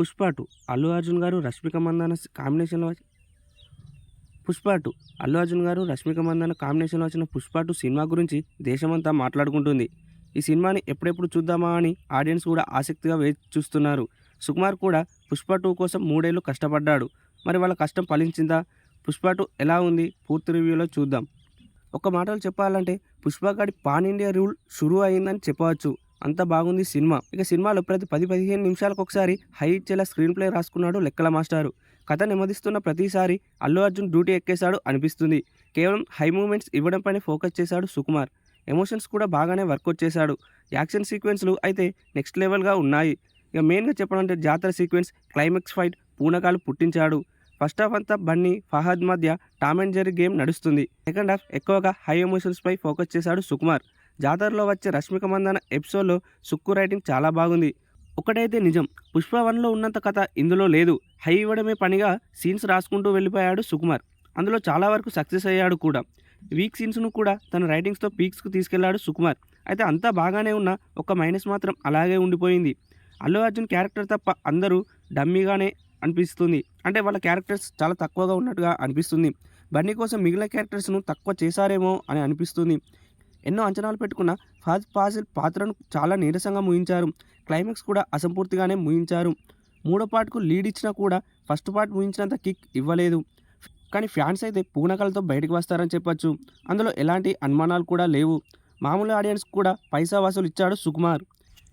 పుష్ప 2 అల్లు అర్జున్ గారు, రష్మిక మందాన కాంబినేషన్‌లో పుష్ప 2 అల్లు అర్జున్ గారు, రష్మిక మందాన కాంబినేషన్‌లో వచ్చిన పుష్ప 2 సినిమా గురించి దేశమంతా మాట్లాడుకుంటుంది. ఈ సినిమాని ఎప్పుడెప్పుడు చూద్దామా అని ఆడియన్స్ కూడా ఆసక్తిగా వేచి చూస్తున్నారు. సుకుమార్ కూడా పుష్ప 2 కోసం 3 ఏళ్లు కష్టపడ్డాడు. మరి వాళ్ళ కష్టం ఫలించిందా? పుష్ప 2 ఎలా ఉంది? పూర్తి రివ్యూలో చూద్దాం. ఒక్క మాటలో చెప్పాలంటే పుష్ప గాడి పాన్ ఇండియా రూల్ షురూ అయిందని చెప్పవచ్చు. అంత బాగుంది సినిమా. ఇక సినిమాలో ప్రతి 10-15 నిమిషాలకు ఒకసారి హై ఇచ్చేలా స్క్రీన్ ప్లే రాసుకున్నాడు లెక్కల మాస్టారు. కథ నెమ్మదిస్తున్న ప్రతిసారి అల్లు అర్జున్ డ్యూటీ ఎక్కేశాడు అనిపిస్తుంది. కేవలం హై మూమెంట్స్ ఇవ్వడంపైనే ఫోకస్ చేశాడు సుకుమార్. ఎమోషన్స్ కూడా బాగానే వర్కౌట్ చేశాడు. యాక్షన్ సీక్వెన్స్లు అయితే నెక్స్ట్ లెవెల్గా ఉన్నాయి. ఇక మెయిన్గా చెప్పాలంటే జాతర సీక్వెన్స్, క్లైమాక్స్ ఫైట్ పూనకాలు పుట్టించాడు. ఫస్ట్ హాఫ్ అంతా బన్నీ, ఫహద్ మధ్య టామ్ అండ్ జెర్రీ గేమ్ నడుస్తుంది. సెకండ్ హాఫ్ ఎక్కువగా హై ఎమోషన్స్పై ఫోకస్ చేశాడు సుకుమార్. జాతరలో వచ్చే రష్మిక మందాన ఎపిసోడ్లో సుక్కు రైటింగ్ చాలా బాగుంది. ఒకటైతే నిజం, పుష్ప 1లో ఉన్నంత కథ ఇందులో లేదు. హై ఇవ్వడమే పనిగా సీన్స్ రాసుకుంటూ వెళ్ళిపోయాడు సుకుమార్. అందులో చాలా వరకు సక్సెస్ అయ్యాడు కూడా. వీక్ సీన్స్ను కూడా తన రైటింగ్స్తో పీక్స్కు తీసుకెళ్లాడు సుకుమార్. అయితే అంతా బాగానే ఉన్న ఒక్క మైనస్ మాత్రం అలాగే ఉండిపోయింది. అల్లు అర్జున్ క్యారెక్టర్ తప్ప అందరూ డమ్మీగానే అనిపిస్తుంది. అంటే వాళ్ళ క్యారెక్టర్స్ చాలా తక్కువగా ఉన్నట్టుగా అనిపిస్తుంది. బన్నీ కోసం మిగిలిన క్యారెక్టర్స్ను తక్కువ చేశారేమో అని అనిపిస్తుంది. ఎన్నో అంచనాలు పెట్టుకున్న ఫహద్ ఫాసిల్ పాత్రను చాలా నీరసంగా ముగించారు. క్లైమాక్స్ కూడా అసంపూర్తిగానే ముగించారు. మూడో పార్ట్కు లీడ్ ఇచ్చినా కూడా ఫస్ట్ పార్ట్ ముగించినంత కిక్ ఇవ్వలేదు. కానీ ఫ్యాన్స్ అయితే పూనకాలతో బయటకు వస్తారని చెప్పొచ్చు. అందులో ఎలాంటి అనుమానాలు కూడా లేవు. మామూలు ఆడియన్స్ కూడా పైసా వసూలు ఇచ్చాడు సుకుమార్.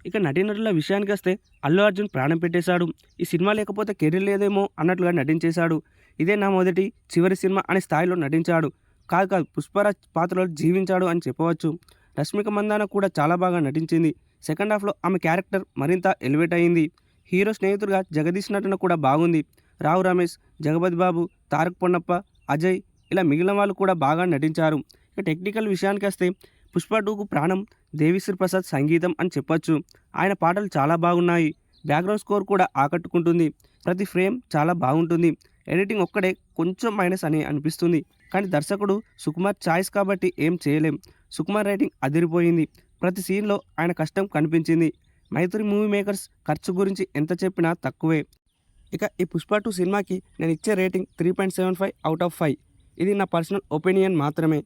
ఇక నటీనటుల విషయానికి వస్తే అల్లు అర్జున్ ప్రాణం పెట్టేశాడు. ఈ సినిమా లేకపోతే కెరీర్ లేదేమో అన్నట్లుగా నటించేశాడు. ఇదే నా మొదటి చివరి సినిమా అనే స్థాయిలో నటించాడు. కాదు పుష్పరాజ్ పాత్రలో జీవించాడు అని చెప్పవచ్చు. రష్మిక మందాన కూడా చాలా బాగా నటించింది. సెకండ్ హాఫ్లో ఆమె క్యారెక్టర్ మరింత ఎలివేట్ అయింది. హీరో స్నేహితుడిగా జగదీష్ నటన కూడా బాగుంది. రావు రమేష్, జగపతి బాబు, తారక్ పొన్నప్ప, అజయ్ ఇలా మిగిలిన వాళ్ళు కూడా బాగా నటించారు. ఇక టెక్నికల్ విషయానికి వస్తే పుష్ప 2కు ప్రాణం దేవిశ్రీ ప్రసాద్ సంగీతం అని చెప్పొచ్చు. ఆయన పాటలు చాలా బాగున్నాయి. బ్యాక్గ్రౌండ్ స్కోర్ కూడా ఆకట్టుకుంటుంది. ప్రతి ఫ్రేమ్ చాలా బాగుంటుంది. ఎడిటింగ్ ఒక్కడే కొంచెం మైనస్ అని అనిపిస్తుంది. కానీ దర్శకుడు సుకుమార్ చాయిస్ కాబట్టి ఏం చేయలేం. సుకుమార్ రైటింగ్ అదిరిపోయింది. ప్రతి సీన్లో ఆయన కష్టం కనిపించింది. మైత్రి మూవీ మేకర్స్ ఖర్చు గురించి ఎంత చెప్పినా తక్కువే. ఇక ఈ పుష్ప 2 సినిమాకి నేను ఇచ్చే రేటింగ్ 3.75 అవుట్ ఆఫ్ 5. ఇది నా పర్సనల్ ఒపీనియన్ మాత్రమే.